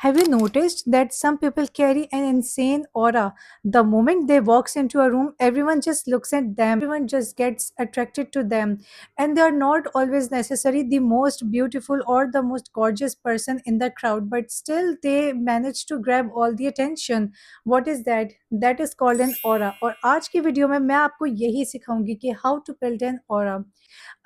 Have you noticed that some people carry an insane aura? The moment they walks into a room, everyone just looks at them, everyone just gets attracted to them, and they are not always necessarily the most beautiful or the most gorgeous person in the crowd, but still they manage to grab all the attention. What is that? That is called an aura. और आज की video में मैं आपको यही सिखाऊंगी कि how to build an aura.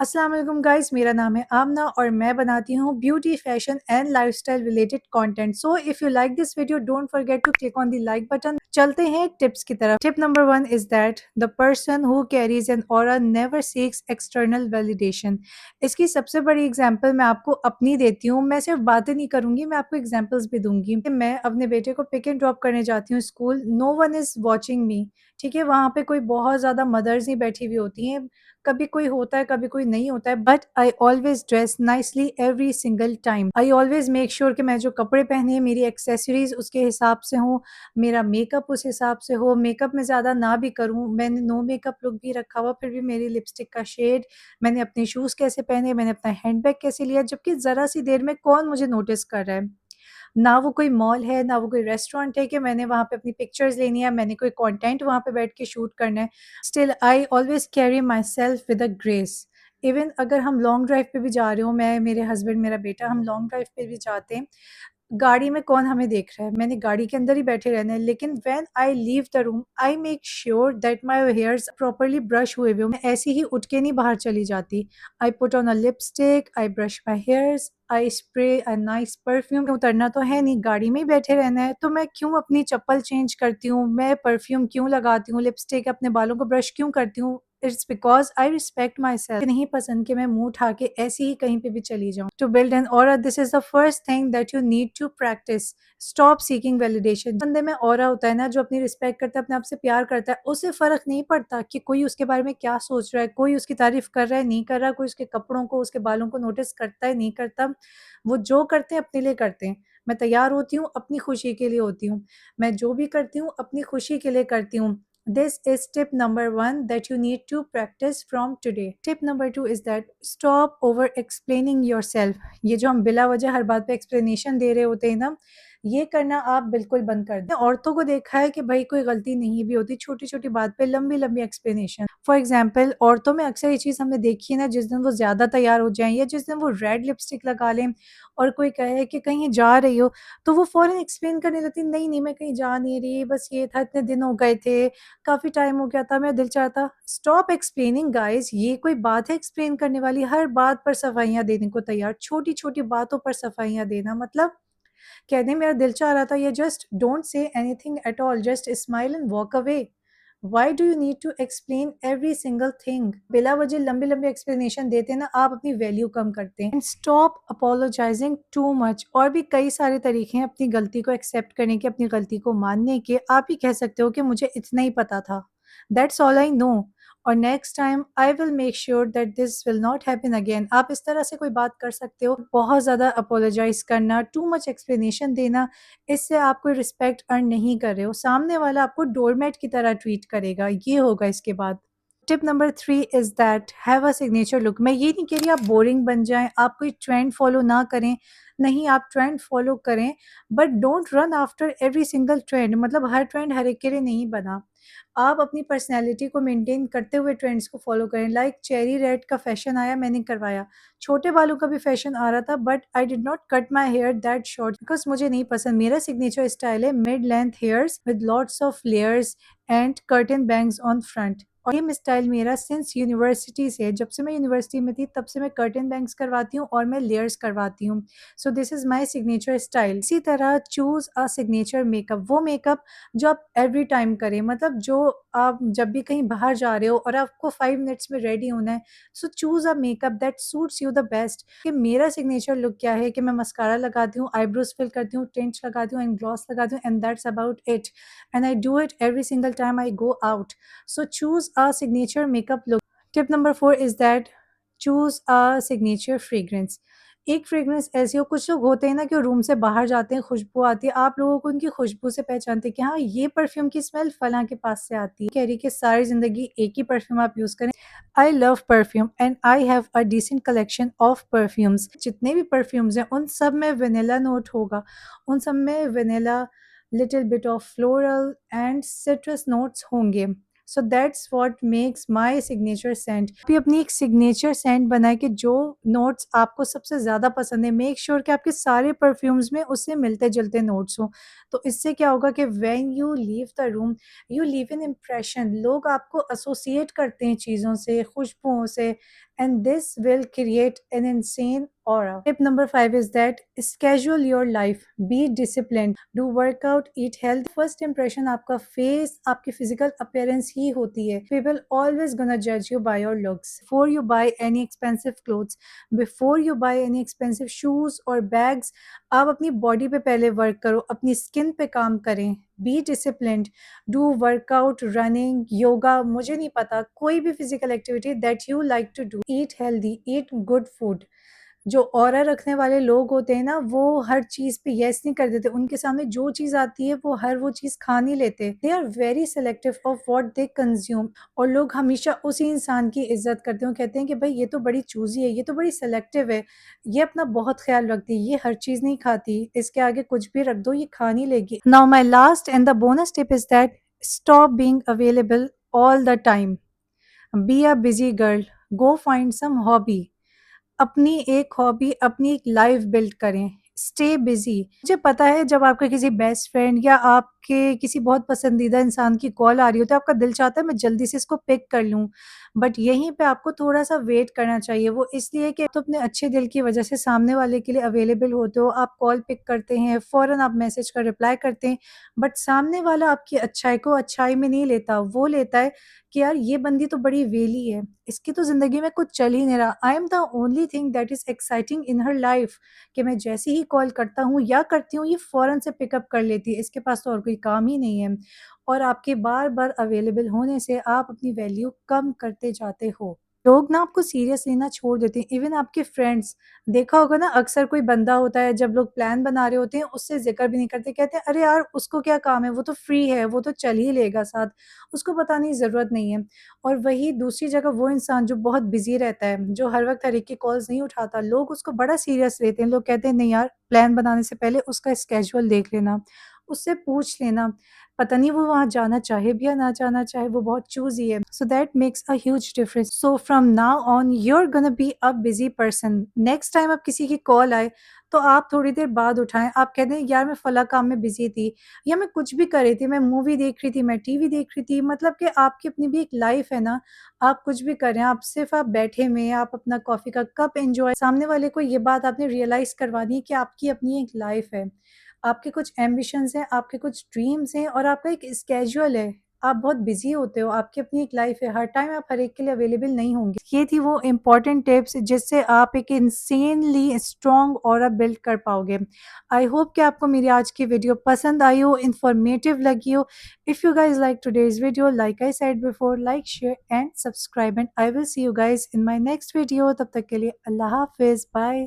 अस्सलाम वालेकुम गाइस, मेरा नाम है आमना और मैं बनाती हूँ beauty fashion and lifestyle related content. So if you like this video don't forget to click on the like button. चलते हैं टिप्स की तरफ. Tip number 1 is that the person who carries an aura never seeks external validation. इसकी सबसे बड़ी example मैं आपको अपनी देती हूँ. मैं सिर्फ बातें नहीं करूंगी, मैं आपको एग्जांपल्स भी दूंगी. मैं अपने बेटे को पिक एंड ड्रॉप करने जाती हूँ school. No one is watching me. ठीक है, वहां पे कोई बहुत ज्यादा मदर्स ही बैठी हुई होती हैं. कभी कोई होता है, कभी कोई नहीं होता है, but I always dress nicely every single time. I always make sure कि मैं जो कपड़े पहने, मेरी एक्सेसरीज उसके हिसाब से हो, मेरा मेकअप उस हिसाब से हो. मेकअप में ज़्यादा ना भी करूँ, मैंने नो मेकअप लुक भी रखा हुआ, फिर भी मेरी लिपस्टिक का शेड, मैंने अपने शूज़ कैसे पहने, मैंने अपना हैंडबैग कैसे लिया, जबकि ज़रा सी देर में कौन मुझे नोटिस कर रहा है. ना वो कोई मॉल है, ना वो कोई रेस्टोरेंट है कि मैंने वहाँ पे अपनी पिक्चर्स लेनी है, मैंने कोई कंटेंट वहाँ पे बैठ के शूट करना है. Still I always carry my self with a grace. Even अगर हम लॉन्ग ड्राइव पे भी जा रहे हो, मैं, मेरे हस्बैंड, मेरा बेटा, हम लॉन्ग ड्राइव पे भी जाते हैं, गाड़ी में कौन हमें देख रहा है, मैंने गाड़ी के अंदर ही बैठे रहना है. लेकिन when I leave the room I make sure that my hairs properly brush हुए हुए. मैं ऐसे ही उठ के नहीं बाहर चली जाती. I put on a lipstick, I brush my hairs, I spray a nice perfume. उतरना तो है नहीं, गाड़ी में ही बैठे रहना है, तो मैं क्यों अपनी चप्पल चेंज करती हूँ, मैं परफ्यूम क्यों लगाती हूँ, लिपस्टिक, अपने बालों को ब्रश क्यों करती हूँ. It's because I respect my self. नहीं पसंद कि मैं मुंह उठा के ऐसे ही कहीं पे भी चली जाऊँ. To build an aura, this is the first thing that you need to practise. Stop seeking validation. बंदे में ऑरा होता है ना, जो अपनी रिस्पेक्ट करता है, अपने आप से प्यार करता है, उसे फर्क नहीं पड़ता कि कोई उसके बारे में क्या सोच रहा है, कोई उसकी तारीफ कर रहा है नहीं कर रहा, कोई उसके कपड़ों को, उसके बालों को नोटिस करता है नहीं करता. वो जो करते हैं अपने लिए करते हैं. मैं तैयार होती हूँ अपनी खुशी के लिए होती हूँ. मैं जो भी करती हूँ अपनी खुशी के लिए करती हूँ. This is tip number 1 that you need to practice from today. Tip number 2 is that stop over explaining yourself. ये जो हम बिला वजह हर बात पे एक्सप्लेनेशन दे रहे होते हैं ना, ये करना आप बिल्कुल बंद कर दें. औरतों को देखा है कि भाई कोई गलती नहीं भी होती, छोटी छोटी बात पे लंबी लंबी एक्सप्लेनेशन. फॉर एग्जाम्पल, औरतों में अक्सर ये चीज़ हमने देखी है ना, जिस दिन वो ज़्यादा तैयार हो जाएं या जिस दिन वो रेड लिपस्टिक लगा लें और कोई कहे कि कहीं जा रही हो, तो वो फ़ौरन एक्सप्लेन करने लगती, नहीं नहीं मैं कहीं जा नहीं रही, बस ये था, इतने दिन हो गए थे, काफ़ी टाइम हो गया था, मेरा दिल चाहता था. Stop explaining guys. ये कोई बात है एक्सप्लेन करने वाली? हर बात पर सफाइयाँ देने को तैयार, छोटी-छोटी बातों पर सफाइयाँ देना मतलब कह दें मेरा दिल चाह रहा था, या just don't say anything at all, just smile and walk away. Why do you need to explain every single thing? बिला वजह लंबी लंबी एक्सप्लेनेशन देते ना, आप अपनी वैल्यू कम करते हैं. And stop apologising too much. और भी कई सारे तरीके हैं अपनी गलती को एक्सेप्ट करने के, अपनी गलती को मानने के. आप ही कह सकते हो कि मुझे इतना ही पता था, दैट्स ऑल आई नो, और next time I will make sure that this will not happen again. आप इस तरह से कोई बात कर सकते हो. बहुत ज़्यादा अपोलोजाइज करना, टू मच एक्सप्लेनेशन देना, इससे आप कोई रिस्पेक्ट अर्न नहीं कर रहे हो. सामने वाला आपको डोरमैट की तरह ट्रीट करेगा. ये होगा इसके बाद. Tip number 3 is that have a signature look. मैं ये नहीं कह रही आप बोरिंग बन जाएं, आप कोई ट्रेंड फॉलो ना करें. नहीं, आप ट्रेंड फॉलो करें, but don't run after every single trend. मतलब हर ट्रेंड हर एक के लिए नहीं बना. आप अपनी पर्सनैलिटी को मेंटेन करते हुए ट्रेंड्स को फॉलो करें. लाइक चेरी रेड का फैशन आया, मैंने करवाया. छोटे बालों का भी फैशन आ रहा था, but I did not cut my hair that short because मुझे नहीं पसंद. मेरा सिग्नेचर स्टाइल है mid length hairs with lots of layers and curtain bangs on front. और ये स्टाइल मेरा सिंस यूनिवर्सिटी से है. जब से मैं यूनिवर्सिटी में थी तब से मैं कर्टन बैंग्स करवाती हूँ और मैं लेयर्स करवाती हूँ. So this is my signature style. इसी तरह चूज़ अ सिग्नेचर मेकअप. वो मेकअप जो आप एवरी टाइम करें, मतलब जो आप जब भी कहीं बाहर जा रहे हो और आपको 5 मिनट्स में रेडी होना है, सो choose a makeup that suits you the best. कि मेरा सिग्नेचर लुक क्या है कि मैं मस्कारा लगाती हूँ, आईब्रोज फिल करती हूँ, टिंच लगाती हूँ एंड ग्लॉस लगाती हूँ, and that's about it. And I do it every single time I go out. So choose a signature makeup look. Tip number 4 is that choose a signature fragrance. एक fragrance ऐसी हो, कुछ लोग होते हैं ना कि वो रूम से बाहर जाते हैं, खुशबू आती है, आप लोगों को उनकी खुशबू से पहचानते हैं कि हाँ, ये परफ्यूम की स्मेल फलाँ के पास से आती है। कह रही कि सारी ज़िंदगी एक ही परफ्यूम आप यूज़ करें। I love perfume and I have a decent collection of perfumes. जितने भी परफ्यूम्स हैं, उन सब में वेनिला नोट होगा, उन सब में vanilla, little bit of floral and citrus notes होंगे। So that's what makes my signature scent. भी अपनी एक सिग्नेचर सेंट बनाए कि जो नोट्स आपको सबसे ज़्यादा पसंद है, मेक श्योर कि आपके सारे परफ्यूम्स में उससे मिलते-जुलते नोट्स हों। तो इससे क्या होगा कि when you leave the room, you leave an impression. लोग आपको एसोसिएट करते हैं चीज़ों से, खुशबुओं से, and this will create an insane aura. Tip number 5 is that schedule your life, be disciplined, do workout, eat healthy. First impression आपका face, आपकी physical appearance ही होती है। People always gonna judge you by your looks. Before you buy any expensive clothes, before you buy any expensive shoes or bags, आप अपनी body पे पहले work करो, अपनी स्किन पे काम करें। Be disciplined, do workout, running, yoga, मुझे नहीं पता, कोई भी physical activity that you like to do. Eat healthy, eat good food. जो ऑरा रखने वाले लोग होते हैं ना, वो हर चीज़ पे येस नहीं कर देते। उनके सामने जो चीज़ आती है, वो हर वो चीज़ खा नहीं लेते। They are very selective of what they consume. और लोग हमेशा उसी इंसान की इज़्ज़त करते हैं और कहते हैं कि भई ये तो बड़ी चूज़ी है, ये तो बड़ी सेलेक्टिव है, ये अपना बहुत ख़्याल रखती है, ये हर चीज़ नहीं खाती, इसके आगे कुछ भी रख दो, ये खा नहीं लेगी। Now my last and the bonus tip is that stop being available all the time. Be a busy girl, go find some hobby. अपनी एक हॉबी, अपनी एक लाइफ बिल्ड करें। Stay busy. मुझे पता है जब आपके किसी बेस्ट फ्रेंड या आपके किसी बहुत पसंदीदा इंसान की कॉल आ रही हो तो आपका दिल चाहता है मैं जल्दी से इसको पिक कर लूँ। बट यहीं पे आपको थोड़ा-सा वेट करना चाहिए। वो इसलिए कि तो अपने अच्छे दिल की वजह से सामने वाले के लिए अवेलेबल होते हो, आप कॉल पिक करते हैं, फ़ौरन आप मैसेज का रिप्लाई करते हैं। बट सामने वाला आपकी अच्छाई को अच्छाई में नहीं लेता, वो लेता है कि यार ये बंदी तो बड़ी वेली है, इसकी तो ज़िंदगी में कुछ चल ही नहीं रहा। I am the only thing that is exciting in her life, कि मैं जैसे ही कॉल करता हूँ या करती हूँ, ये फ़ौरन से पिकअप कर लेती है, इसके पास तो और कोई काम ही नहीं है। और आपके बार-बार अवेलेबल होने से आप अपनी वैल्यू कम करते जाते हो। लोग ना आपको सीरियस लेना छोड़ देते हैं, इवन आपके फ्रेंड्स। देखा होगा ना, अक्सर कोई बंदा होता है, जब लोग प्लान बना रहे होते हैं उससे ज़िक्र भी नहीं करते, कहते हैं अरे यार उसको क्या काम है, वो तो फ्री है, वो तो चल ही लेगा साथ, उसको बताने की ज़रूरत नहीं है। और वही दूसरी जगह वो इंसान जो बहुत बिज़ी रहता है, जो हर वक़्त हर एक की कॉल्स नहीं उठाता, लोग उसको बड़ा सीरियस लेते हैं। लोग कहते हैं नहीं यार, प्लान बनाने से पहले उसका स्केड्यूल देख लेना, उससे पूछ लेना, पता नहीं वो वहाँ जाना चाहे भी या ना जाना चाहे, वो बहुत चूज़ी है। So that makes a huge difference. So from now on you are gonna be a busy person. Next time आप किसी की कॉल आए, तो आप थोड़ी देर बाद उठाएँ। आप कह दें यार मैं फलाँ काम में बिज़ी थी, या मैं कुछ भी कर रही थी, मैं मूवी देख रही थी, मैं टीवी देख रही थी, मतलब कि आपकी अपनी भी एक लाइफ़ है ना, आप कुछ भी कर रहे हैं, आप सिर्फ़ आप बैठे हुए हैं, आप अपना कॉफ़ी का कप एन्जॉय, सामने वाले को ये बात आपने रियलाइज़ करवानी है कि आपकी अपनी एक लाइफ़ है, आपके कुछ एम्बिशंस हैं, आपके कुछ ड्रीम्स हैं और आपका एक स्केड्यूल है। आप बहुत बिज़ी होते हो, आपकी अपनी एक लाइफ़ है, हर टाइम आप हर एक के लिए अवेलेबल नहीं होंगे। ये थी वो इम्पोर्टेंट टिप्स जिससे आप एक इंसेनली स्ट्रॉन्ग ऑरा बिल्ड कर पाओगे। आई होप कि आपको मेरी आज की वीडियो पसंद आई हो, इन्फॉर्मेटिव लगी हो। If you guys like today's video, like I said before, like, share and subscribe, and I will see you guys in my next video. तब तक के लिए अल्लाह हाफ़िज़, बाय।